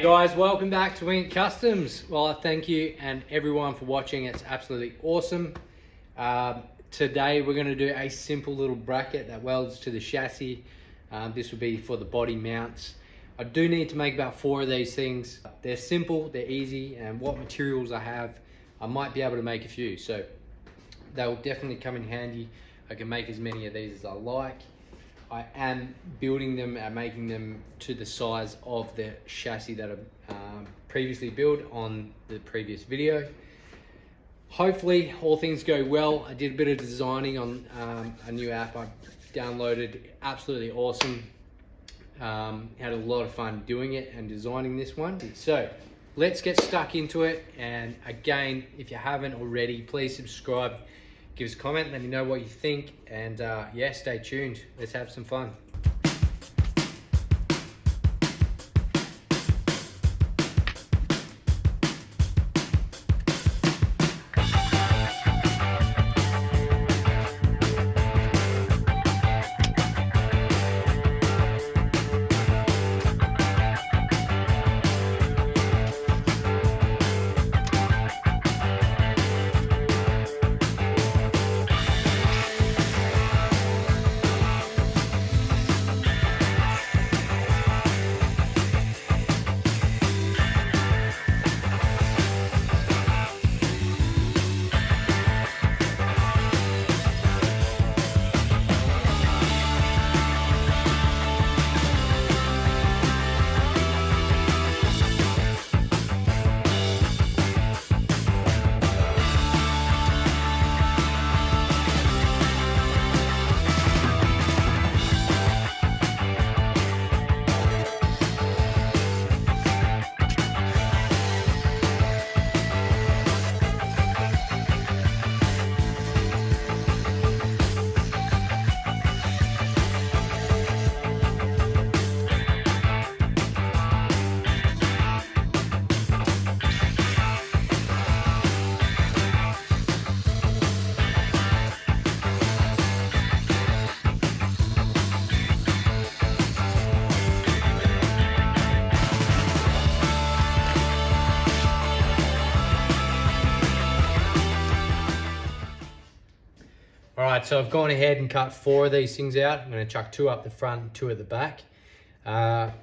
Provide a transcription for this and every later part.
guys, welcome back to Wingit Customs. Well, I thank you and everyone for watching. It's absolutely awesome. Today we're going to do a simple little bracket that welds to the chassis. This will be for the body mounts. I do need to make about 4 of these things. They're simple, they're easy, and what materials I have, I might be able to make a few. So they will definitely come in handy. I can make as many of these as I like. I am building them and making them to the size of the chassis that I previously built on the previous video. Hopefully all things go well. I did a bit of designing on a new app I downloaded, absolutely awesome. Had a lot of fun doing it and designing this one. So let's get stuck into it. And again, if you haven't already, please subscribe. Give us a comment, let me know what you think, and yeah, stay tuned. Let's have some fun. Alright, so I've gone ahead and cut 4 of these things out. I'm going to chuck 2 up the front and 2 at the back.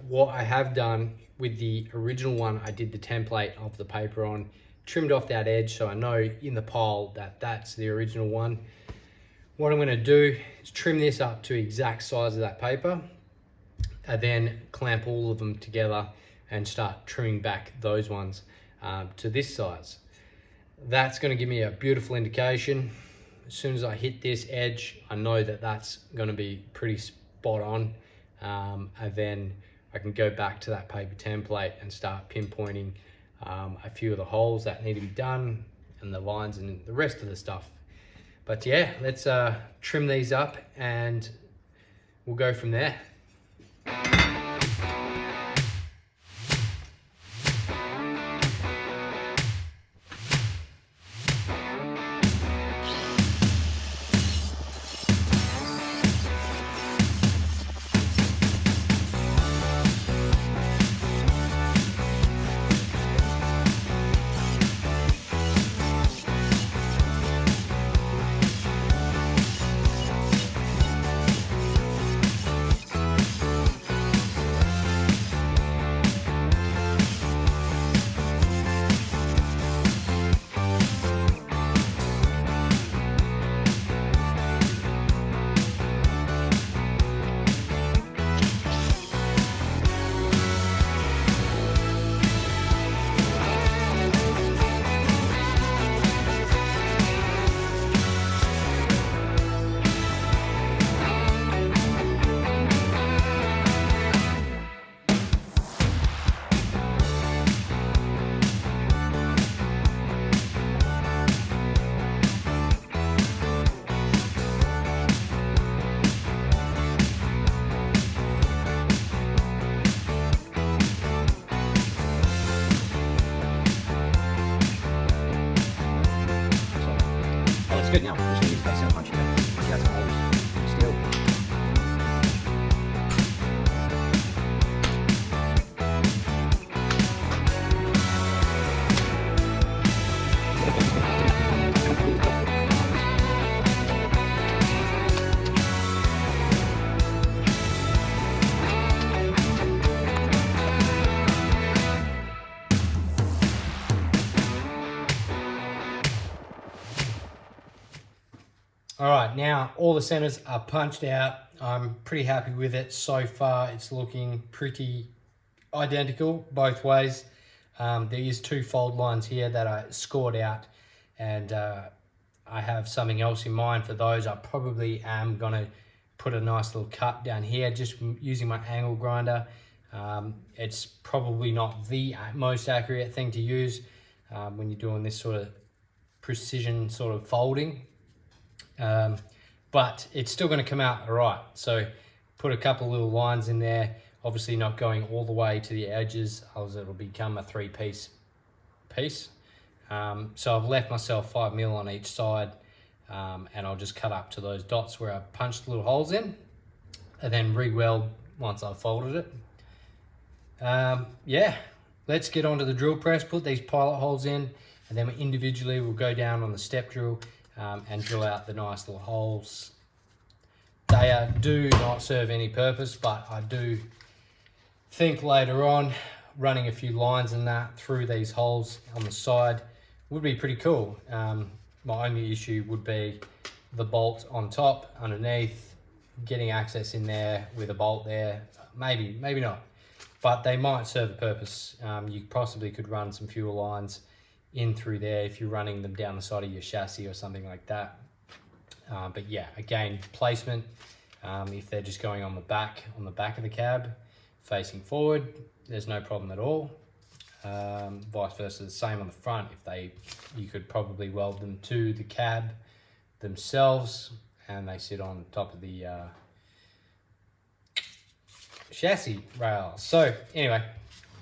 What I have done with the original one, I did the template of the paper on, trimmed off that edge so I know in the pile that that's the original one. What I'm going to do is trim this up to exact size of that paper, and then clamp all of them together and start trimming back those ones to this size. That's going to give me a beautiful indication. As soon as I hit this edge, I know that that's going to be pretty spot on, and then I can go back to that paper template and start pinpointing a few of the holes that need to be done and the lines and the rest of the stuff. But yeah, let's trim these up and we'll go from there. good now. I'm just going to use the base out punch to get some holes still. All right, now all the centers are punched out. I'm pretty happy with it so far. It's looking pretty identical both ways. There is 2 fold lines here that I scored out, and I have something else in mind for those. I probably am gonna put a nice little cut down here just using my angle grinder. It's probably not the most accurate thing to use when you're doing this sort of precision sort of folding. But it's still going to come out all right. So put a couple little lines in there, obviously not going all the way to the edges, else it'll become a 3-piece piece. So I've left myself 5 mil on each side, and I'll just cut up to those dots where I've punched little holes in, and then re-weld once I've folded it. Yeah, let's get onto the drill press, put these pilot holes in, and then individually we'll go down on the step drill and drill out the nice little holes. They do not serve any purpose, but I do think later on running a few lines and that through these holes on the side would be pretty cool. My only issue would be the bolt on top, underneath, getting access in there with a bolt there. Maybe not, but they might serve a purpose. You possibly could run some fuel lines in through there if you're running them down the side of your chassis or something like that. But yeah, again, placement, if they're just going on the back of the cab facing forward, there's no problem at all. Vice versa, the same on the front. You could probably weld them to the cab themselves and they sit on top of the chassis rail. So anyway,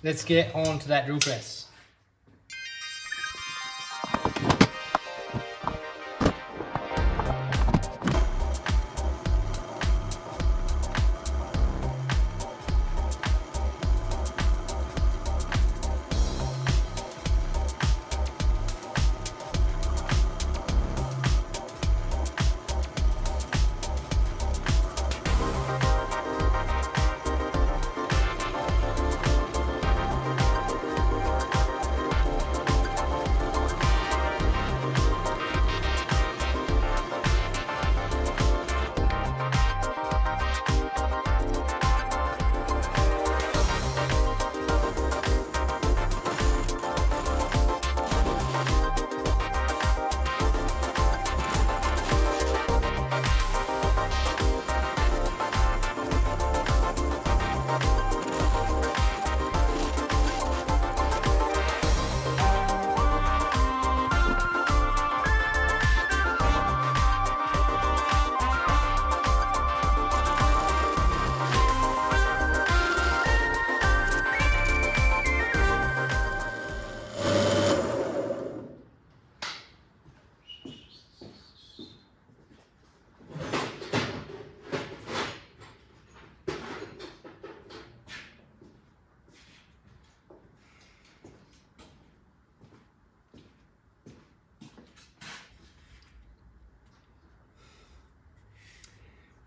let's get on to that drill press.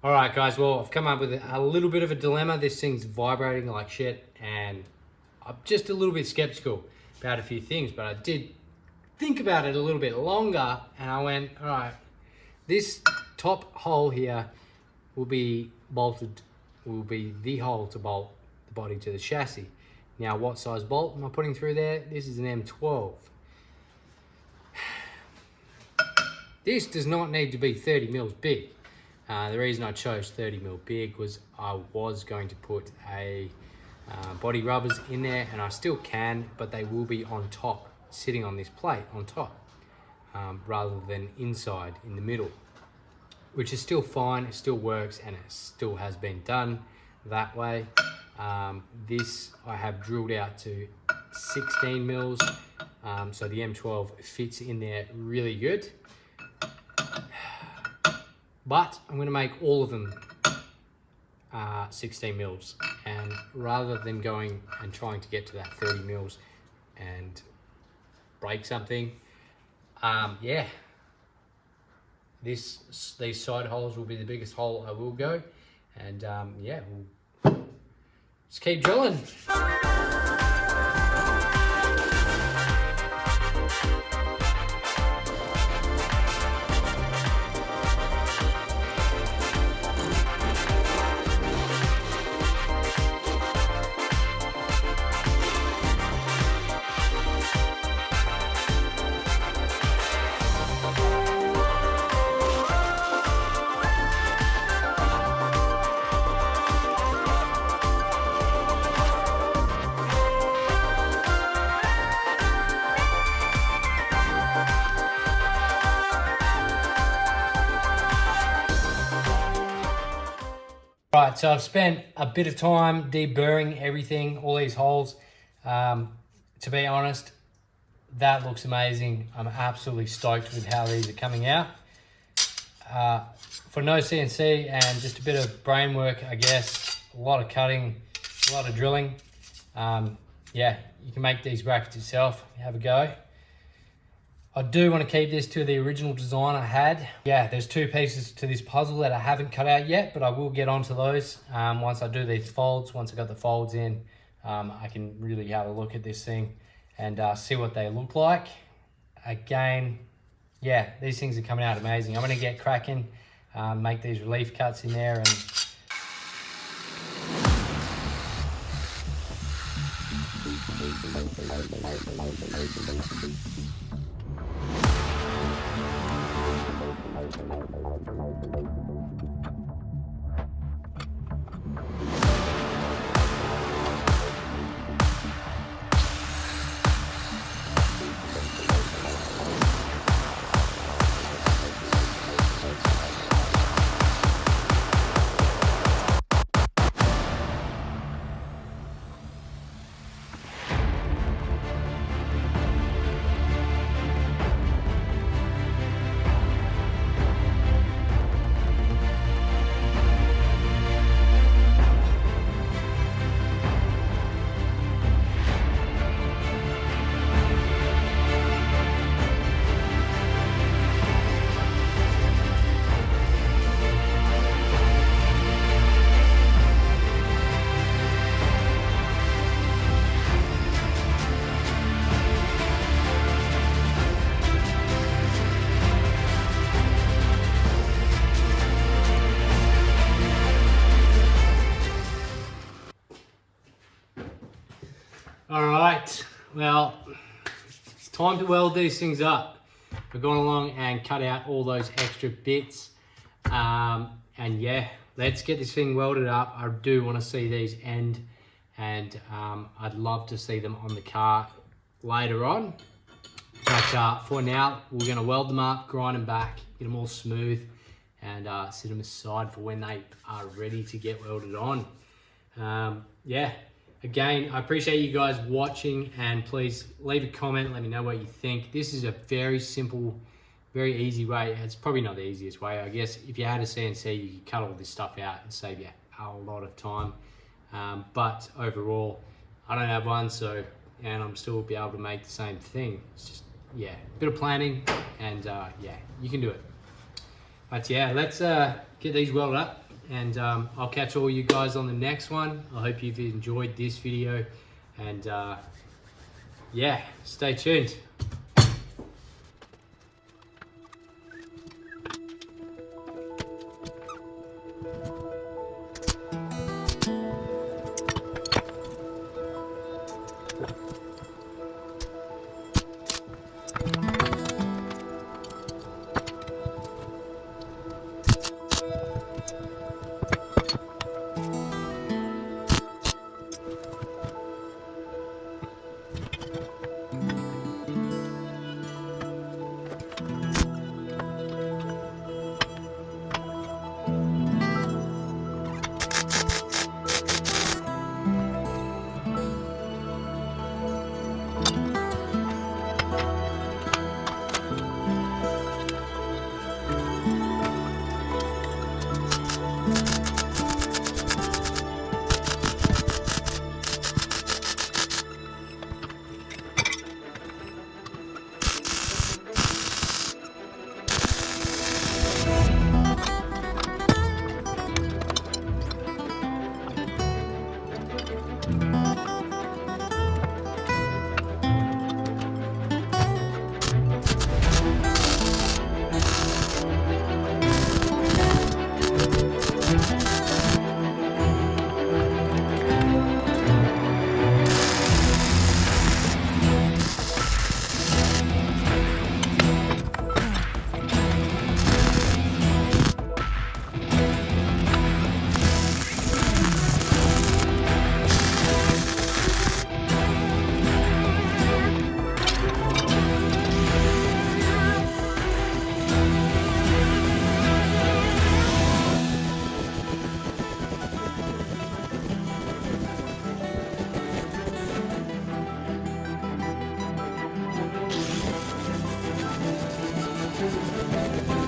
All right, guys, well, I've come up with a little bit of a dilemma. This thing's vibrating like shit, and I'm just a little bit skeptical about a few things, but I did think about it a little bit longer, and I went, all right, this top hole here will be the hole to bolt the body to the chassis. Now, what size bolt am I putting through there? This is an M12. This does not need to be 30 mils big. The reason I chose 30 mil big was I was going to put a body rubbers in there, and I still can, but they will be on top, sitting on this plate on top, rather than inside in the middle, which is still fine. It still works, and it still has been done that way. This I have drilled out to 16 mils, so the M12 fits in there really good. But I'm going to make all of them 16 mils, and rather than going and trying to get to that 30 mils and break something, yeah, these side holes will be the biggest hole I will go, and yeah, we'll just keep drilling. Right, so I've spent a bit of time deburring everything, all these holes. To be honest, that looks amazing. I'm absolutely stoked with how these are coming out. For no CNC and just a bit of brain work, I guess, a lot of cutting, a lot of drilling. Yeah, you can make these brackets yourself. Have a go. I do want to keep this to the original design I had. Yeah, there's 2 pieces to this puzzle that I haven't cut out yet, but I will get onto those once I do these folds. Once I got the folds in, I can really have a look at this thing and see what they look like. Again, yeah, these things are coming out amazing. I'm gonna get cracking, make these relief cuts in there and all right, well, it's time to weld these things up. We've gone along and cut out all those extra bits. And yeah, let's get this thing welded up. I do want to see these end, and I'd love to see them on the car later on. But for now, we're going to weld them up, grind them back, get them all smooth, and set them aside for when they are ready to get welded on. Yeah. Again, I appreciate you guys watching, and please leave a comment, let me know what you think. This is a very simple, very easy way. It's probably not the easiest way. I guess if you had a CNC, you could cut all this stuff out and save you a lot of time. But overall, I don't have one, and I'm still be able to make the same thing. It's just, yeah, a bit of planning, and yeah, you can do it. But yeah, let's get these welded up. And I'll catch all you guys on the next one. I hope you've enjoyed this video, and yeah, stay tuned. Bye.